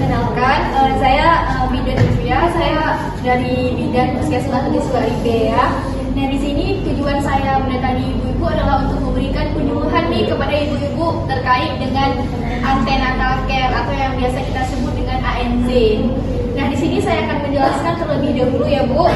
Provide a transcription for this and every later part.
Perkenalkan, saya Bidan Julia, saya dari Bidan Puskesmas Siswa IPA. Nah, di sini tujuan saya mendatangi ibu-ibu adalah untuk memberikan penyuluhan nih kepada ibu-ibu terkait dengan antenatal care atau yang biasa kita sebut dengan ANC. Nah, di sini saya akan menjelaskan terlebih dahulu ya Bu.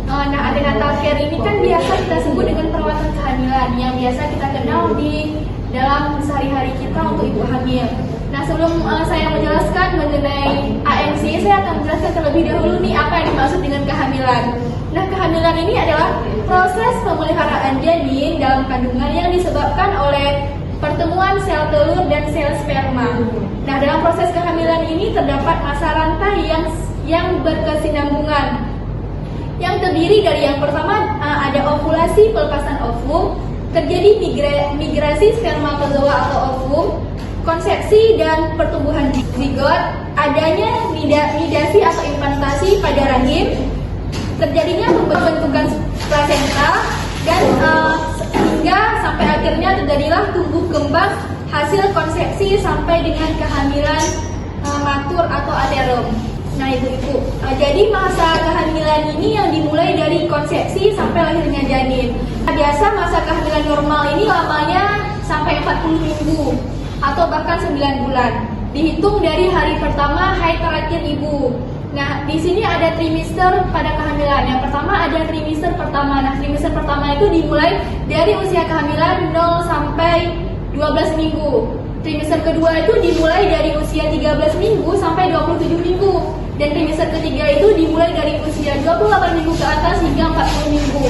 Nah, antenatal care ini kan biasa kita sebut dengan perawatan kehamilan yang biasa kita kenal di dalam sehari-hari kita untuk ibu hamil. Nah, sebelum saya menjelaskan mengenai ANC, saya akan menjelaskan terlebih dahulu nih apa yang dimaksud dengan kehamilan. Nah, kehamilan ini adalah proses pemeliharaan janin dalam kandungan yang disebabkan oleh pertemuan sel telur dan sel sperma. Nah, dalam proses kehamilan ini terdapat masa rantai yang berkesinambungan, yang terdiri dari yang pertama ada ovulasi pelepasan ovum, terjadi migrasi spermatozoa atau ovum, konsepsi dan pertumbuhan zigot, adanya nidasi atau implantasi pada rahim, terjadinya pembentukan plasenta, dan hingga sampai akhirnya terjadilah tumbuh kembang hasil konsepsi sampai dengan kehamilan matur atau aterum. Nah, ibu-ibu, jadi masa kehamilan ini yang dimulai dari konsepsi sampai lahirnya janin. Biasa masa kehamilan normal ini lamanya sampai 40 minggu atau bahkan 9 bulan. Dihitung dari hari pertama haid terakhir ibu. Nah, di sini ada trimester pada kehamilan. Yang pertama ada trimester pertama. Nah, trimester pertama itu dimulai dari usia kehamilan 0 sampai 12 minggu. Trimester kedua itu dimulai dari usia 13 minggu sampai 27 minggu. Dan trimester ketiga itu dimulai dari usia 28 minggu ke atas hingga 40 minggu.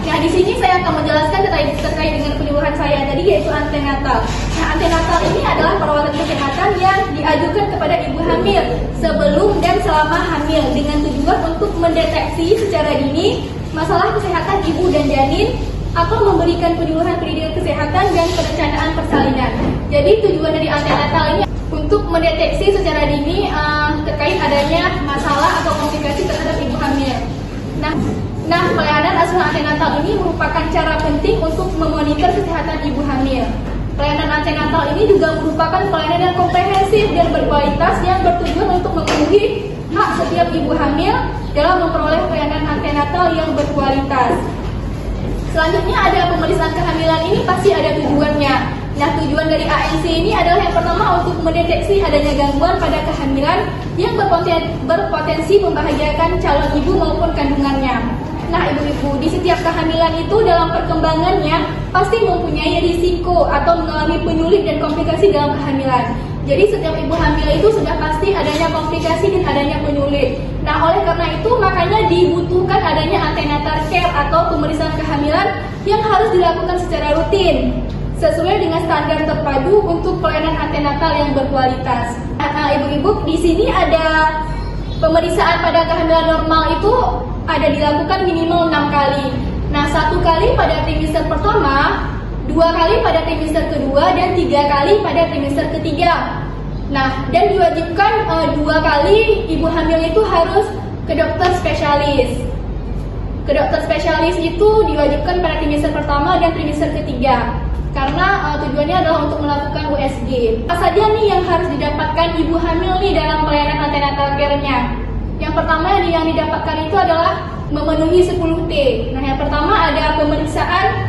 Nah, di sini saya akan menjelaskan terkait dengan penyuluhan saya tadi, yaitu antenatal. Nah, antenatal ini adalah perawatan kesehatan yang diajukan kepada ibu hamil sebelum dan selama hamil dengan tujuan untuk mendeteksi secara dini masalah kesehatan ibu dan janin atau memberikan penyuluhan pendidikan kesehatan dan perencanaan persalinan. Jadi tujuan dari antenatal ini untuk mendeteksi secara dini terkait adanya masalah atau komplikasi terhadap ibu hamil. Nah, pelayanan asuhan antenatal ini merupakan cara penting untuk memonitor kesehatan ibu hamil. Pelayanan antenatal ini juga merupakan pelayanan yang komprehensif dan berkualitas yang bertujuan untuk memenuhi hak setiap ibu hamil dalam memperoleh pelayanan antenatal yang berkualitas. Selanjutnya ada pemeriksaan kehamilan, ini pasti ada tujuannya. Nah, tujuan dari ANC ini adalah yang pertama untuk mendeteksi adanya gangguan pada kehamilan yang berpotensi membahayakan calon ibu maupun kandungannya. Nah, ibu-ibu, di setiap kehamilan itu dalam perkembangannya pasti mempunyai risiko atau mengalami penyulit dan komplikasi dalam kehamilan. Jadi setiap ibu hamil itu sudah pasti adanya komplikasi dan adanya penyulit. Nah, oleh karena itu makanya dibutuhkan adanya antenatal care atau pemeriksaan kehamilan yang harus dilakukan secara rutin sesuai dengan standar terpadu untuk pelayanan antenatal yang berkualitas. Nah, ibu-ibu, di sini ada pemeriksaan pada kehamilan normal itu ada dilakukan minimal 6 kali. Nah, 1 kali pada trimester pertama, 2 kali pada trimester kedua, dan 3 kali pada trimester ketiga. Nah, dan diwajibkan 2 kali ibu hamil itu harus ke dokter spesialis. Ke dokter spesialis itu diwajibkan pada trimester pertama dan trimester ketiga. Karena tujuannya adalah untuk melakukan USG. Apa saja nih yang harus didapatkan ibu hamil nih dalam pelayanan antenatal care-nya? Yang pertama yang didapatkan itu adalah memenuhi 10T. Nah, yang pertama ada pemeriksaan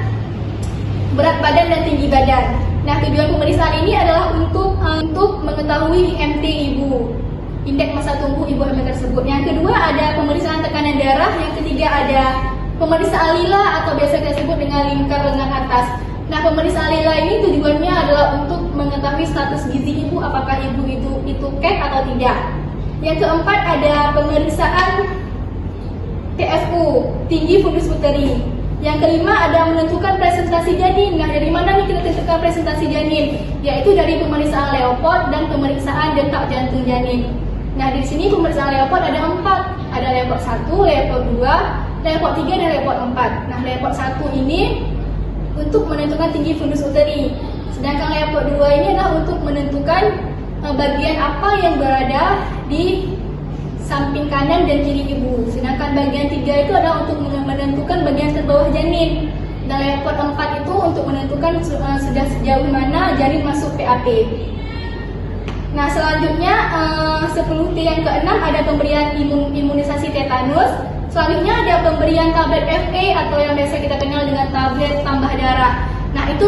berat badan dan tinggi badan. Nah, tujuan pemeriksaan ini adalah untuk mengetahui IMT ibu, indeks massa tubuh ibu hamil tersebut. Yang kedua ada pemeriksaan tekanan darah. Yang ketiga ada pemeriksaan lila atau biasa kita sebut dengan lingkar lengan atas. Nah, pemeriksaan lila ini tujuannya adalah untuk mengetahui status gizi ibu, apakah ibu itu kek atau tidak. Yang keempat ada pemeriksaan TFU, tinggi fundus uteri. Yang kelima ada menentukan presentasi janin. Nah, dari mana nih kita tentukan presentasi janin? Yaitu dari pemeriksaan Leopard dan pemeriksaan detak jantung janin. Nah, di sini pemeriksaan Leopard ada 4. Ada Leopard 1, Leopard 2, Leopard 3, dan Leopard 4. Nah, Leopard 1 ini untuk menentukan tinggi fundus uteri. Sedangkan Leopard 2 ini adalah untuk menentukan bagian apa yang berada di samping kanan dan kiri ibu. Sedangkan bagian 3 itu adalah untuk menentukan bagian terbawah janin. Dan Leopard 4 itu untuk menentukan sudah sejauh mana janin masuk PAP. Nah, selanjutnya 10T yang ke-6 ada pemberian imunisasi tetanus. Selanjutnya ada pemberian tablet FA atau yang biasa kita kenal dengan tablet tambah darah. Nah, itu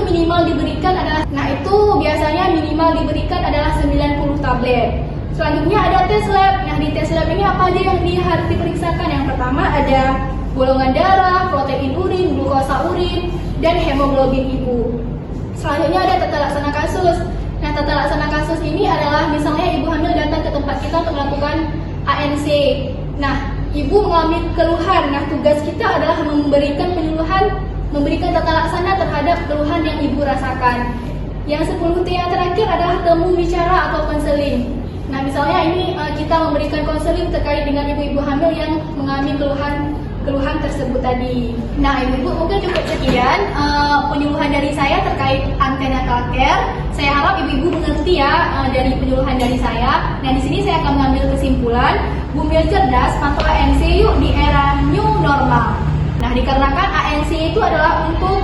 biasanya minimal diberikan adalah 90 tablet. Selanjutnya ada tes lab. Nah, di tes lab ini apa aja yang harus diperiksakan? Yang pertama ada golongan darah, protein urin, glukosa urin, dan hemoglobin ibu. Selanjutnya ada tata laksana kasus. Nah, tata laksana kasus ini adalah misalnya ibu hamil datang ke tempat kita untuk melakukan ANC. Nah, ibu mengalami keluhan. Nah, tugas kita adalah memberikan penyuluhan, memberikan tata laksana terhadap keluhan yang ibu rasakan. Yang 10T yang terakhir adalah temu bicara atau konseling. Nah, misalnya ini kita memberikan konseling terkait dengan ibu-ibu hamil yang mengalami keluhan tersebut tadi. Nah, ibu-ibu mungkin cukup sekian penyuluhan dari saya terkait antenatal care. Saya harap ibu-ibu mengerti ya dari penyuluhan dari saya. Nah, di sini saya akan mengambil kesimpulan, Bumil cerdas, pantau ANC yuk di era new normal. Nah, dikarenakan ANC itu adalah untuk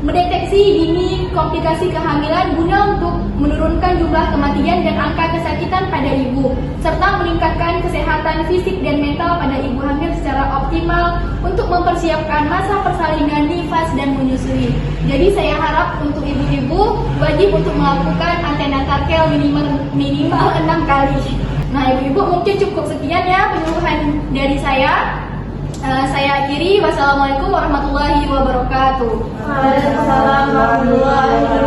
mendeteksi dini komplikasi kehamilan guna untuk menurunkan jumlah kematian dan angka kesakitan pada ibu, serta meningkatkan kesehatan fisik dan mental pada ibu hamil secara optimal untuk mempersiapkan masa persalinan nifas dan menyusui. Jadi saya harap untuk ibu-ibu wajib untuk melakukan antenatal care minimal 6 kali. Nah, ibu-ibu mungkin cukup sekian ya penyuluhan dari saya. Saya akhiri. Wassalamualaikum warahmatullahi wabarakatuh. Waalaikumsalam warahmatullahi wabarakatuh.